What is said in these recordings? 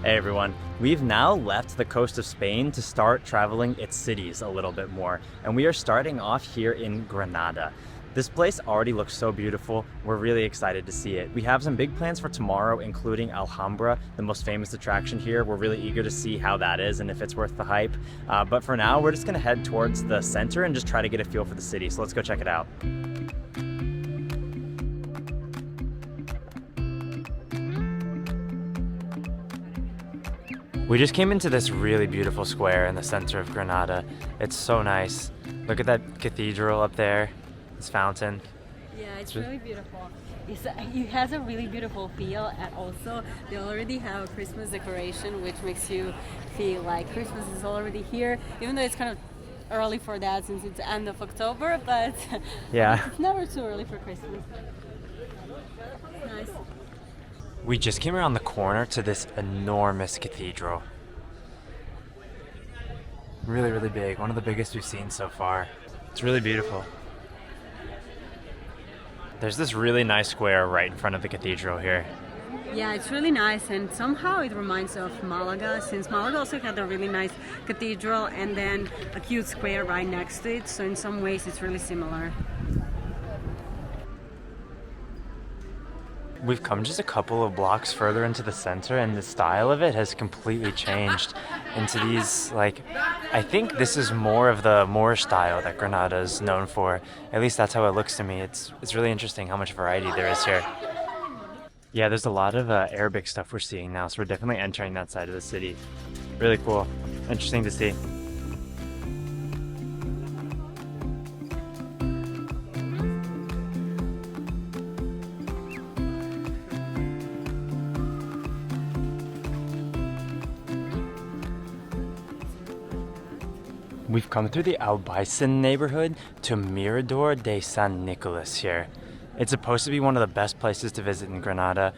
Hey everyone, we've now left the coast of Spain to start traveling its cities a little bit more, and we are starting off here in Granada. This place already looks so beautiful. We're really excited to see it. We have some big plans for tomorrow, including Alhambra, the most famous attraction here. We're really eager to see how that is and if it's worth the hype. But for now, we're just gonna head towards the center and just try to get a feel for the city. So let's go check it out. We just came into this really beautiful square in the center of Granada. It's so nice. Look at that cathedral up there, this fountain. Yeah, it's really beautiful. It has a really beautiful feel, and also they already have a Christmas decoration, which makes you feel like Christmas is already here, even though it's kind of early for that since it's end of October, but Yeah. it's never too early for Christmas. Nice. We just came around the corner to this enormous cathedral. Really, really big. One of the biggest we've seen so far. It's really beautiful. There's this really nice square right in front of the cathedral here. Yeah, it's really nice, and somehow it reminds of Malaga, since Malaga also had a really nice cathedral and then a cute square right next to it, so in some ways it's really similar. We've come just a couple of blocks further into the center, and the style of it has completely changed into these, I think this is more of the Moorish style that Granada is known for. At least that's how it looks to me. It's really interesting how much variety there is here. Yeah, there's a lot of Arabic stuff we're seeing now, so we're definitely entering that side of the city. Really cool. Interesting to see. We've come through the Albaycin neighborhood to Mirador de San Nicolas here. It's supposed to be one of the best places to visit in Granada.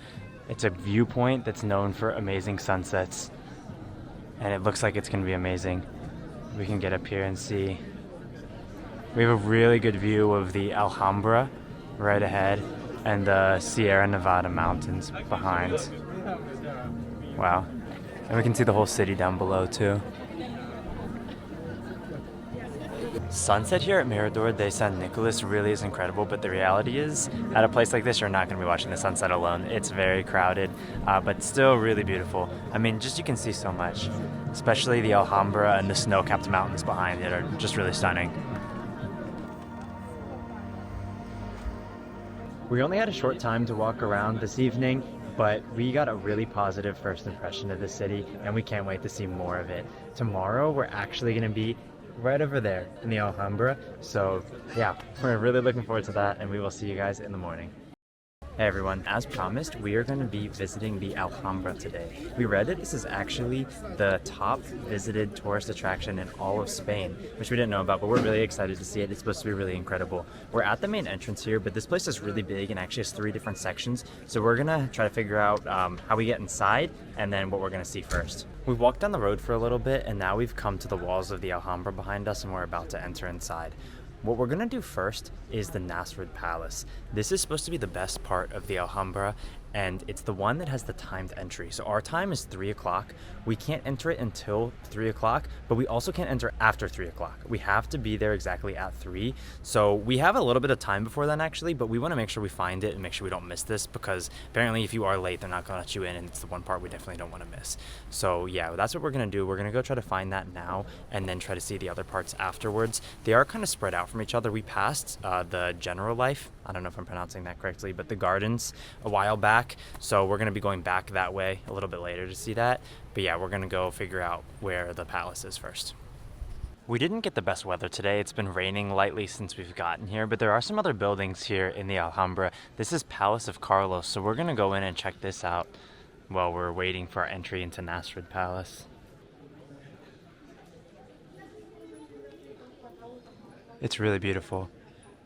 It's a viewpoint that's known for amazing sunsets, and it looks like it's going to be amazing. We can get up here and see. We have a really good view of the Alhambra right ahead and the Sierra Nevada mountains behind. Wow. And we can see the whole city down below too. Sunset here at Mirador de San Nicolas really is incredible, but the reality is, at a place like this, you're not going to be watching the sunset alone. It's very crowded, but still really beautiful. I mean, just you can see so much, especially the Alhambra and the snow-capped mountains behind it are just really stunning. We only had a short time to walk around this evening, but we got a really positive first impression of the city, and we can't wait to see more of it. Tomorrow, we're actually going to be right over there in the Alhambra. So yeah, we're really looking forward to that, and we will see you guys in the morning. Hey everyone, as promised, we are going to be visiting the Alhambra today. We read that this is actually the top visited tourist attraction in all of Spain, which we didn't know about, but we're really excited to see it. It's supposed to be really incredible. We're at the main entrance here, but this place is really big and actually has 3 different sections. So we're going to try to figure out how we get inside and then what we're going to see first. We've walked down the road for a little bit, and now we've come to the walls of the Alhambra behind us, and we're about to enter inside. What we're gonna do first is the Nasrid Palace. This is supposed to be the best part of the Alhambra, and it's the one that has the timed entry. So our time is 3 o'clock. We can't enter it until 3 o'clock, but we also can't enter after 3 o'clock. We have to be there exactly at 3. So we have a little bit of time before then actually, but we wanna make sure we find it and make sure we don't miss this, because apparently if you are late, they're not gonna let you in, and it's the one part we definitely don't wanna miss. So yeah, that's what we're gonna do. We're gonna go try to find that now, and then try to see the other parts afterwards. They are kind of spread out from each other. We passed the General Life, I don't know if I'm pronouncing that correctly, but the gardens a while back. So we're gonna be going back that way a little bit later to see that. But yeah, we're gonna go figure out where the palace is first. We didn't get the best weather today. It's been raining lightly since we've gotten here, but there are some other buildings here in the Alhambra. This is Palace of Carlos, so we're gonna go in and check this out while we're waiting for our entry into Nasrid Palace. It's really beautiful.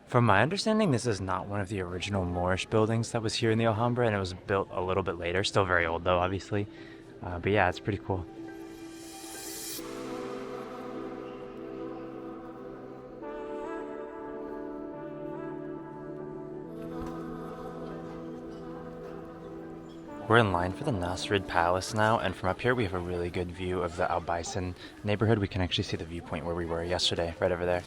From my understanding, this is not one of the original Moorish buildings that was here in the Alhambra, and it was built a little bit later. Still very old though, obviously. But yeah, it's pretty cool. We're in line for the Nasrid Palace now, and from up here we have a really good view of the Al Baisan neighborhood. We can actually see the viewpoint where we were yesterday, right over there.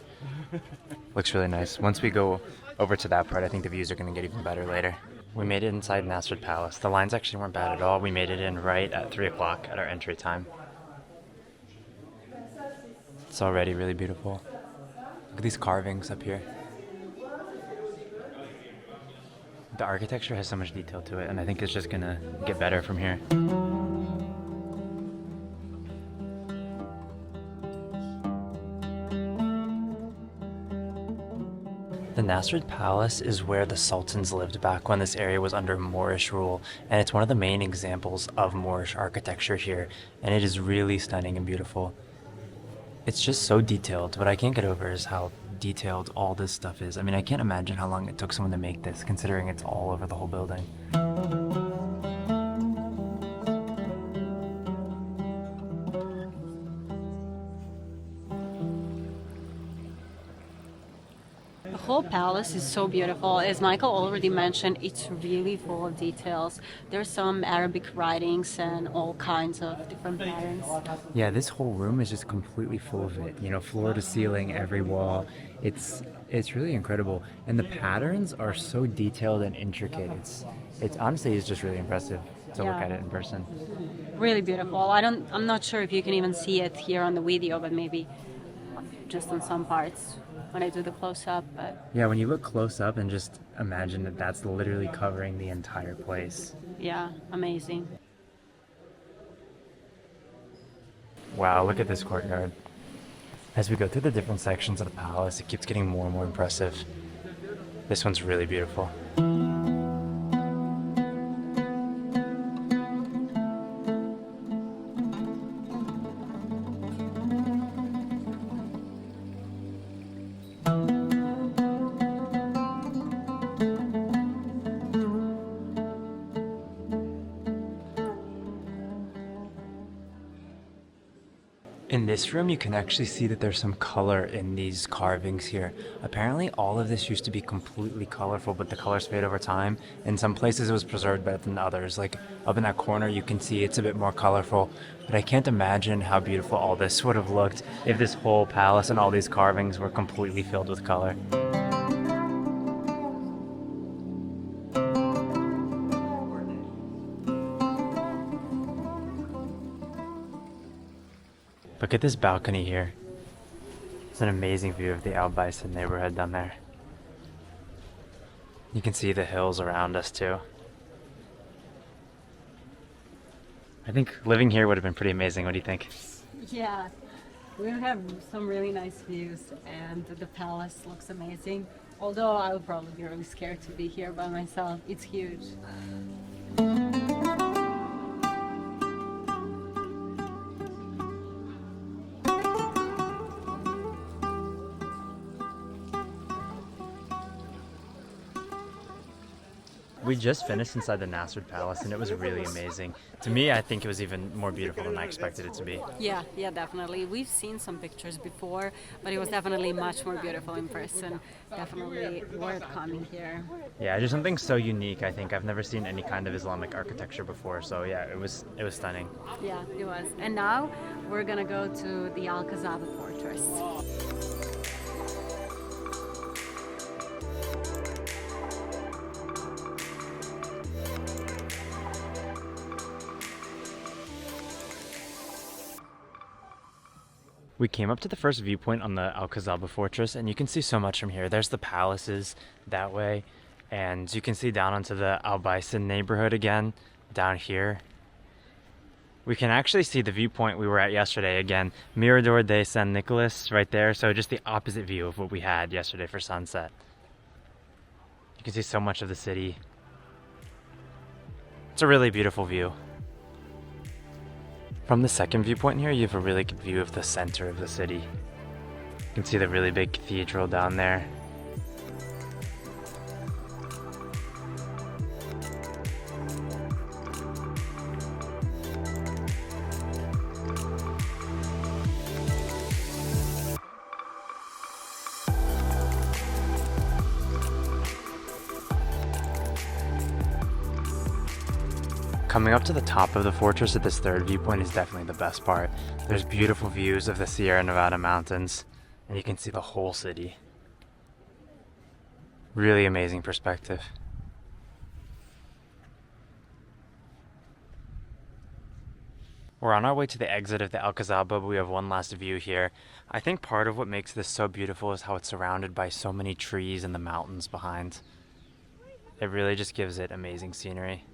Looks really nice. Once we go over to that part, I think the views are going to get even better later. We made it inside Nasrid Palace. The lines actually weren't bad at all. We made it in right at 3 o'clock at our entry time. It's already really beautiful. Look at these carvings up here. The architecture has so much detail to it, and I think it's just gonna get better from here. The Nasrid Palace is where the sultans lived back when this area was under Moorish rule, and it's one of the main examples of Moorish architecture here, and it is really stunning and beautiful. It's just so detailed. What I can't get over is how detailed all this stuff is. I mean, I can't imagine how long it took someone to make this, considering it's all over the whole building. The whole palace is so beautiful. As Michael already mentioned, it's really full of details. There's some Arabic writings and all kinds of different patterns. Yeah, this whole room is just completely full of it. You know, floor to ceiling, every wall. It's really incredible, and the patterns are so detailed and intricate. It's honestly is just really impressive to look at it in person. Really beautiful. I'm not sure if you can even see it here on the video, but maybe just on some parts when I do the close-up. But Yeah, when you look close up and just imagine that that's literally covering the entire place. yeah, amazing. Wow, look at this courtyard. As we go through the different sections of the palace, it keeps getting more and more impressive. This one's really beautiful. In this room, you can actually see that there's some color in these carvings here. Apparently, all of this used to be completely colorful, but the colors fade over time. In some places, it was preserved better than others. Like up in that corner, you can see it's a bit more colorful. But I can't imagine how beautiful all this would have looked if this whole palace and all these carvings were completely filled with color. Look at this balcony here. It's an amazing view of the Al Baisan neighborhood down there. You can see the hills around us too. I think living here would have been pretty amazing. What do you think? Yeah, we have some really nice views, and the palace looks amazing. Although I would probably be really scared to be here by myself. It's huge. We just finished inside the Nasrid Palace, and it was really amazing. To me, I think it was even more beautiful than I expected it to be. Yeah, definitely. We've seen some pictures before, but it was definitely much more beautiful in person. Definitely worth coming here. Yeah, just something so unique. I think I've never seen any kind of Islamic architecture before, so yeah, it was stunning. Yeah, it was. And now we're gonna go to the Alcazaba fortress. We came up to the first viewpoint on the Alcazaba fortress, and you can see so much from here. There's the palaces that way, and you can see down onto the Al Baisan neighborhood again, down here. We can actually see the viewpoint we were at yesterday again, Mirador de San Nicolas right there, so just the opposite view of what we had yesterday for sunset. You can see so much of the city. It's a really beautiful view. From the second viewpoint here, you have a really good view of the center of the city. You can see the really big cathedral down there. Coming up to the top of the fortress at this third viewpoint is definitely the best part. There's beautiful views of the Sierra Nevada mountains, and you can see the whole city. Really amazing perspective. We're on our way to the exit of the Alcazaba, but we have one last view here. I think part of what makes this so beautiful is how it's surrounded by so many trees and the mountains behind. It really just gives it amazing scenery.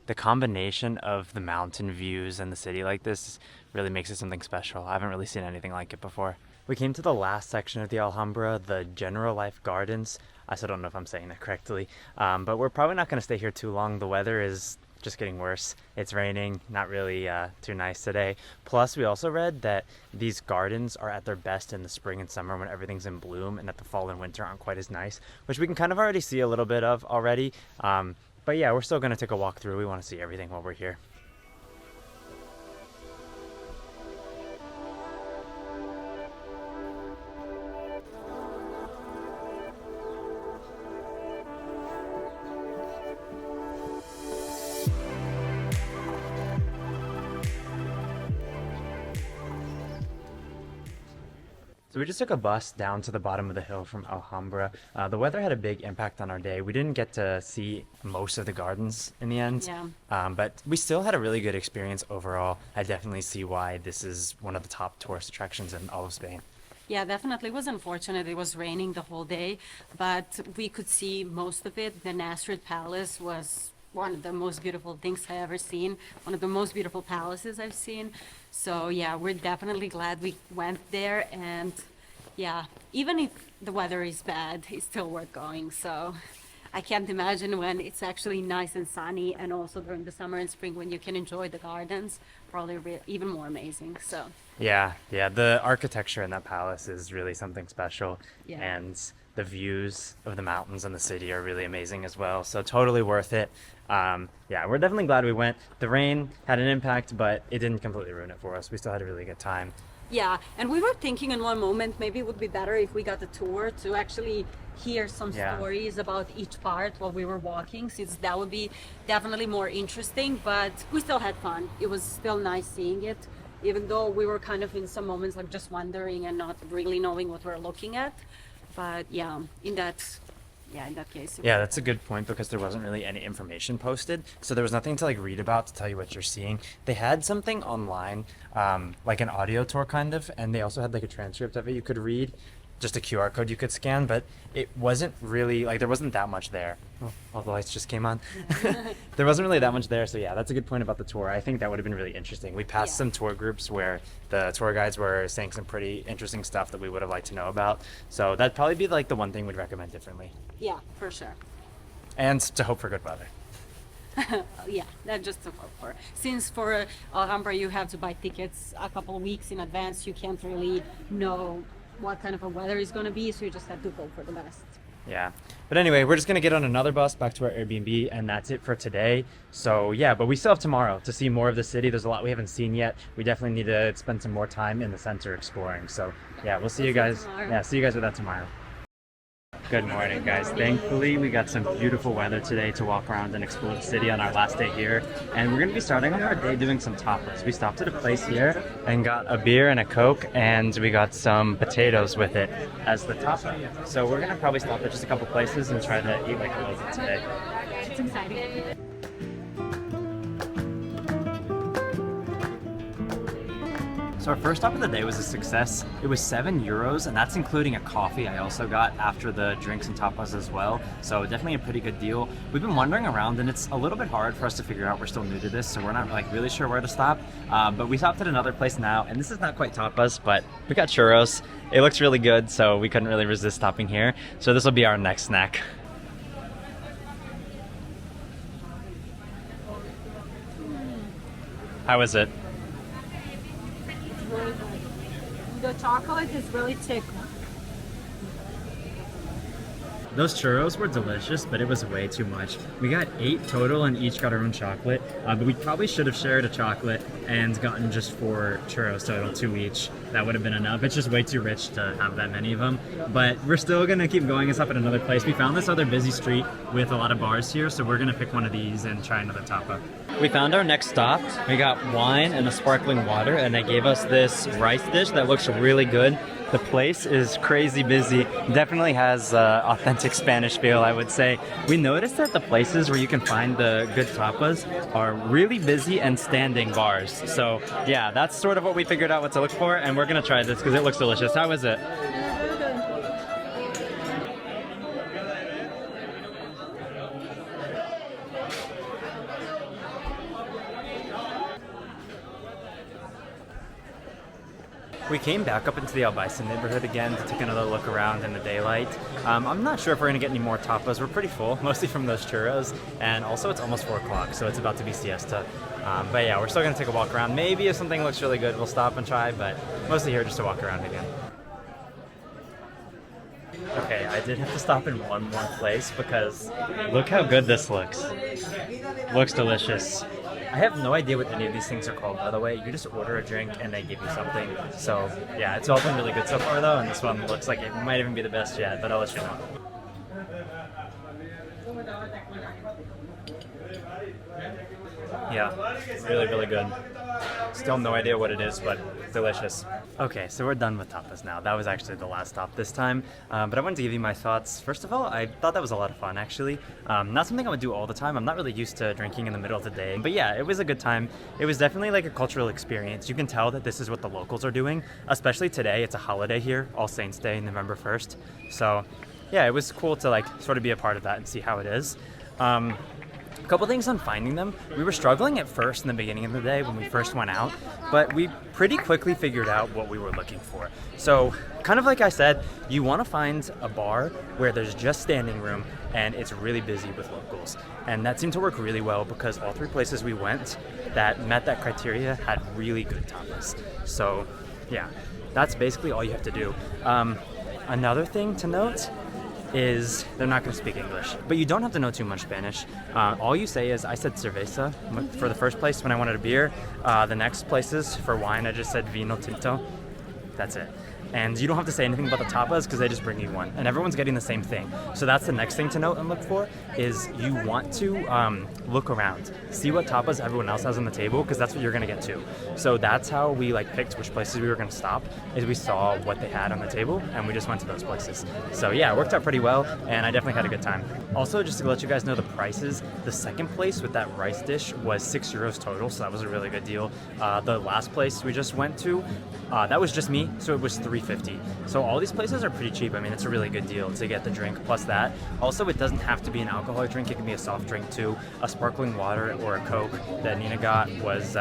The combination of the mountain views and the city like this really makes it something special. I haven't really seen anything like it before. We came to the last section of the Alhambra, the General Life Gardens. I still don't know if I'm saying that correctly, but we're probably not going to stay here too long. The weather is just getting worse. It's raining, not really too nice today. Plus, we also read that these gardens are at their best in the spring and summer when everything's in bloom, and that the fall and winter aren't quite as nice, which we can kind of already see a little bit of already. But yeah, we're still going to take a walk through. We want to see everything while we're here. So we just took a bus down to the bottom of the hill from Alhambra. The weather had a big impact on our day. We didn't get to see most of the gardens in the end, but we still had a really good experience overall. I definitely see why this is one of the top tourist attractions in all of Spain. Yeah, definitely. It was unfortunate. It was raining the whole day, but we could see most of it. The Nasrid Palace was one of the most beautiful things I've ever seen, one of the most beautiful palaces I've seen. So yeah, we're definitely glad we went there, and yeah, even if the weather is bad, it's still worth going. So I can't imagine when it's actually nice and sunny, and also during the summer and spring when you can enjoy the gardens, probably even more amazing. So yeah, the architecture in that palace is really something special, and the views of the mountains and the city are really amazing as well. So totally worth it. Yeah, we're definitely glad we went. The rain had an impact, but it didn't completely ruin it for us. We still had a really good time. Yeah, and we were thinking in one moment maybe it would be better if we got a tour to actually hear some stories about each part while we were walking, since that would be definitely more interesting. But we still had fun. It was still nice seeing it, even though we were kind of in some moments like just wondering and not really knowing what we're looking at. But yeah, in that case. Yeah, that's a good point, because there wasn't really any information posted, so there was nothing to like read about to tell you what you're seeing. They had something online, like an audio tour kind of, and they also had like a transcript of it you could read, just a QR code you could scan, but it wasn't really like, there wasn't that much there. Oh, all the lights just came on. There wasn't really that much there, so yeah, that's a good point about the tour. I think that would have been really interesting. We passed some tour groups where the tour guides were saying some pretty interesting stuff that we would have liked to know about, so that'd probably be like the one thing we'd recommend differently. Yeah, for sure. And to hope for good weather. Yeah, that's just to hope for. Since for Alhambra you have to buy tickets a couple of weeks in advance, you can't really know what kind of a weather is going to be, so you just have to hope for the best. Yeah, but anyway, we're just gonna get on another bus back to our Airbnb, and that's it for today. So yeah, but we still have tomorrow to see more of the city. There's a lot we haven't seen yet. We definitely need to spend some more time in the center exploring. So yeah, we'll see you guys. Yeah, see you guys with that tomorrow. Good morning, guys. Thankfully, we got some beautiful weather today to walk around and explore the city on our last day here. And we're going to be starting on our day doing some tapas. We stopped at a place here and got a beer and a Coke, and we got some potatoes with it as the tapa. So we're going to probably stop at just a couple places and try to eat like a local today. It's exciting. So our first stop of the day was a success. It was €7, and that's including a coffee I also got after the drinks and tapas as well. So definitely a pretty good deal. We've been wandering around, and it's a little bit hard for us to figure out. We're still new to this, so we're not like really sure where to stop. But we stopped at another place now, and this is not quite tapas, but we got churros. It looks really good, so we couldn't really resist stopping here. So this will be our next snack. How is it? Really good. The chocolate is really thick. Those churros were delicious, but it was way too much. We got 8 total and each got our own chocolate, but we probably should have shared a chocolate and gotten just 4 churros total, 2 each. That would have been enough. It's just way too rich to have that many of them. But we're still gonna keep going and stop at another place. We found this other busy street with a lot of bars here, so we're gonna pick one of these and try another tapa. We found our next stop. We got wine and a sparkling water, and they gave us this rice dish that looks really good. The place is crazy busy. Definitely has authentic Spanish feel, I would say. We noticed that the places where you can find the good tapas are really busy and standing bars. So yeah, that's sort of what we figured out what to look for, and we're gonna try this because it looks delicious. How is it? We came back up into the Alhambra neighborhood again to take another look around in the daylight. I'm not sure if we're gonna get any more tapas. We're pretty full, mostly from those churros, and also it's almost 4 o'clock, so it's about to be siesta. But yeah, we're still gonna take a walk around. Maybe if something looks really good, we'll stop and try, but mostly here just to walk around again. Okay, I did have to stop in one more place because look how good this looks. Looks delicious. I have no idea what any of these things are called, by the way. You just order a drink and they give you something. So yeah, it's all been really good so far though, and this one looks like it might even be the best yet, but I'll let you know. Yeah, really, really good. Still no idea what it is, but delicious. Okay, so we're done with tapas now. That was actually the last stop this time, but I wanted to give you my thoughts. First of all, I thought that was a lot of fun, actually. Not something I would do all the time. I'm not really used to drinking in the middle of the day, but yeah, it was a good time. It was definitely like a cultural experience. You can tell that this is what the locals are doing, especially today. It's a holiday here, All Saints Day, November 1st. So yeah, it was cool to like sort of be a part of that and see how it is. A couple things on finding them. We were struggling at first in the beginning of the day when we first went out, but we pretty quickly figured out what we were looking for. So kind of like I said, you want to find a bar where there's just standing room and it's really busy with locals. And that seemed to work really well because all 3 places we went that met that criteria had really good tapas. So yeah, that's basically all you have to do. Another thing to note is they're not going to speak English, but you don't have to know too much Spanish. All you say is, I said cerveza for the first place when I wanted a beer. The next places for wine, I just said vino tinto. That's it. And you don't have to say anything about the tapas because they just bring you one, and everyone's getting the same thing. So that's the next thing to note and look for is you want to look around, see what tapas everyone else has on the table because that's what you're gonna get too. So that's how we like picked which places we were gonna stop, is we saw what they had on the table and we just went to those places. So yeah, it worked out pretty well and I definitely had a good time. Also, just to let you guys know the prices, the second place with that rice dish was 6 euros total, so that was a really good deal. The last place we just went to, that was just me, so it was $3.50. So all these places are pretty cheap. I mean, it's a really good deal to get the drink plus that. Also, it doesn't have to be an alcoholic drink. It can be a soft drink too. A sparkling water or a Coke that Nina got was,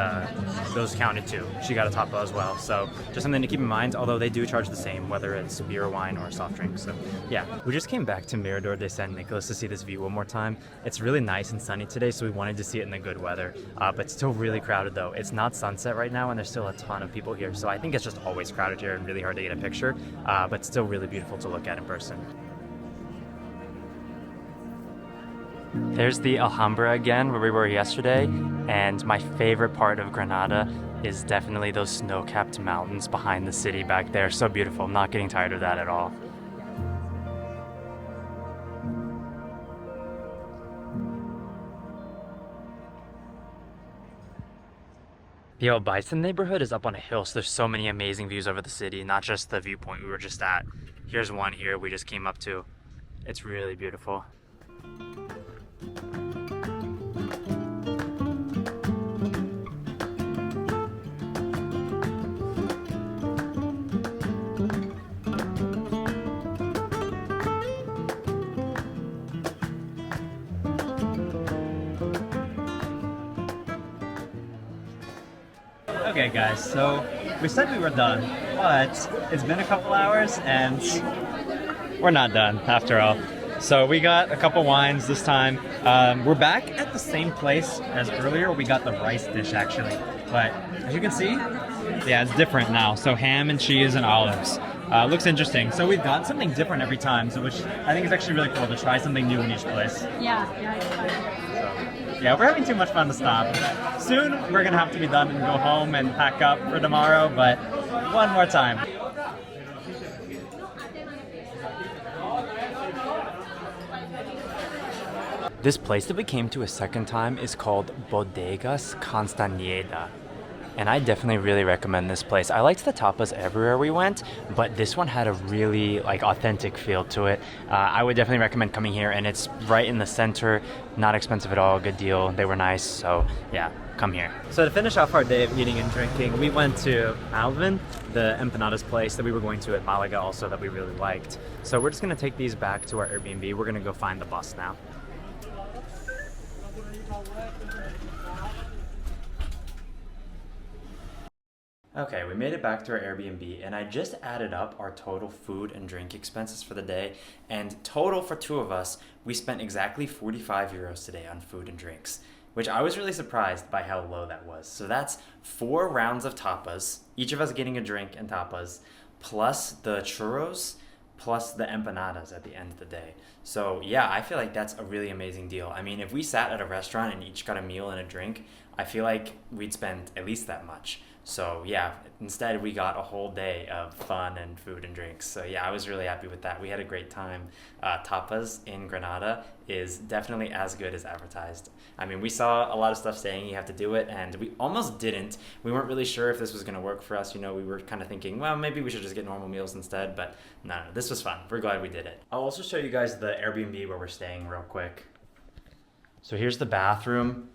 those counted too. She got a tapa as well. So just something to keep in mind, although they do charge the same, whether it's beer, wine, or soft drink. So yeah, we just came back to Mirador de San Nicolas to see this view one more time. It's really nice and sunny today, so we wanted to see it in the good weather, but still really crowded though. It's not sunset right now and there's still a ton of people here. So I think it's just always crowded here and really hard to get a picture, but still really beautiful to look at in person. There's the Alhambra again, where we were yesterday, and my favorite part of Granada is definitely those snow-capped mountains behind the city back there. So beautiful. I'm not getting tired of that at all. The El Bison neighborhood is up on a hill, so there's so many amazing views over the city, not just the viewpoint we were just at. Here's one here we just came up to. It's really beautiful. Okay guys, so we said we were done, but it's been a couple hours and we're not done after all. So we got a couple wines this time. We're back at the same place as earlier. We got the rice dish actually, but as you can see, yeah, it's different now. So ham and cheese and olives. Looks interesting. So we've got something different every time, so which I think is actually really cool to try something new in each place. Yeah, it's fun. So, yeah, we're having too much fun to stop. Soon we're gonna have to be done and go home and pack up for tomorrow, but one more time. This place that we came to a second time is called Bodegas Constaneda. And I definitely really recommend this place. I liked the tapas everywhere we went, but this one had a really authentic feel to it. I would definitely recommend coming here, and it's right in the center, not expensive at all, good deal. They were nice, so yeah, come here. So to finish off our day of eating and drinking, we went to Alvin, the empanadas place that we were going to at Malaga also that we really liked. So we're just gonna take these back to our Airbnb. We're gonna go find the bus now. Okay, we made it back to our Airbnb, and I just added up our total food and drink expenses for the day, and total for two of us, we spent exactly 45 euros today on food and drinks, which I was really surprised by how low that was. So that's 4 rounds of tapas, each of us getting a drink and tapas, plus the churros, plus the empanadas at the end of the day. So yeah, I feel like that's a really amazing deal. I mean, if we sat at a restaurant and each got a meal and a drink, I feel like we'd spend at least that much. So yeah, instead we got a whole day of fun and food and drinks. So yeah, I was really happy with that. We had a great time. Tapas in Granada is definitely as good as advertised. I mean, we saw a lot of stuff saying you have to do it, and we almost didn't. We weren't really sure if this was going to work for us. You know, we were kind of thinking, well, maybe we should just get normal meals instead, but no, this was fun. We're glad we did it. I'll also show you guys the Airbnb where we're staying real quick. So here's the bathroom,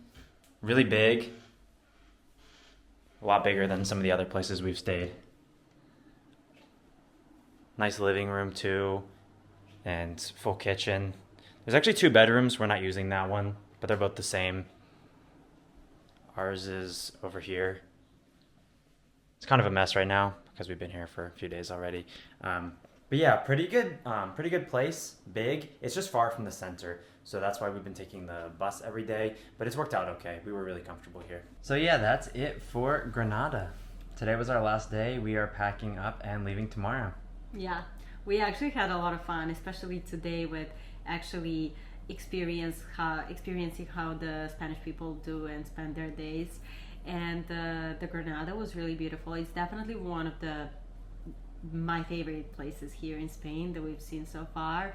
really big. A lot bigger than some of the other places we've stayed. Nice living room too, and full kitchen. There's actually 2 bedrooms. We're not using that one, but they're both the same. Ours is over here. It's kind of a mess right now because we've been here for a few days already. But yeah, pretty good place, big. It's just far from the center, so that's why we've been taking the bus every day, but it's worked out okay. We were really comfortable here. So yeah, that's it for Granada. Today was our last day. We are packing up and leaving tomorrow. Yeah, we actually had a lot of fun, especially today with actually experiencing how the Spanish people do and spend their days. And the Granada was really beautiful. It's definitely one of my favorite places here in Spain that we've seen so far.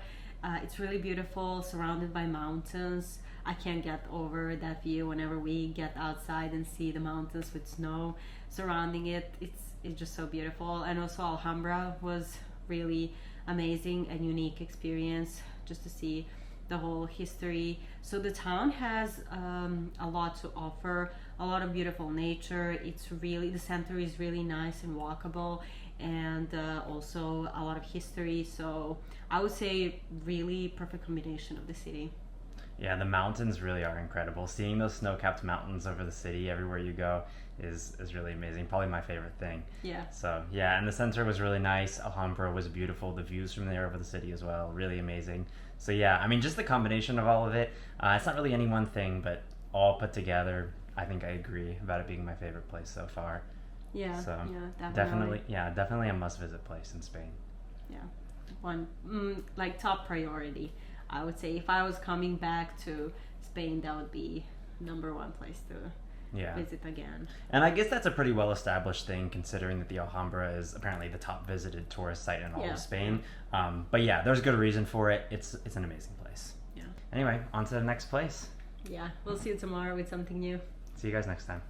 It's really beautiful, surrounded by mountains. I can't get over that view whenever we get outside and see the mountains with snow surrounding it. It's just so beautiful. And also Alhambra was really amazing and unique experience just to see the whole history. So the town has a lot to offer, a lot of beautiful nature. The center is really nice and walkable, and also a lot of history. So I would say really perfect combination of the city. Yeah, the mountains really are incredible. Seeing those snow-capped mountains over the city everywhere you go is really amazing. Probably my favorite thing. Yeah. So yeah, and the center was really nice. Alhambra was beautiful. The views from there over the city as well, really amazing. So yeah, I mean, just the combination of all of it. It's not really any one thing, but all put together, I think I agree about it being my favorite place so far. Yeah. So yeah, definitely a must-visit place in Spain. Yeah, one top priority. I would say if I was coming back to Spain, that would be #1 place to visit again. And I guess that's a pretty well-established thing, considering that the Alhambra is apparently the top visited tourist site in all of Spain. But yeah, there's good reason for it. It's an amazing place. Yeah. Anyway, on to the next place. Yeah, we'll see you tomorrow with something new. See you guys next time.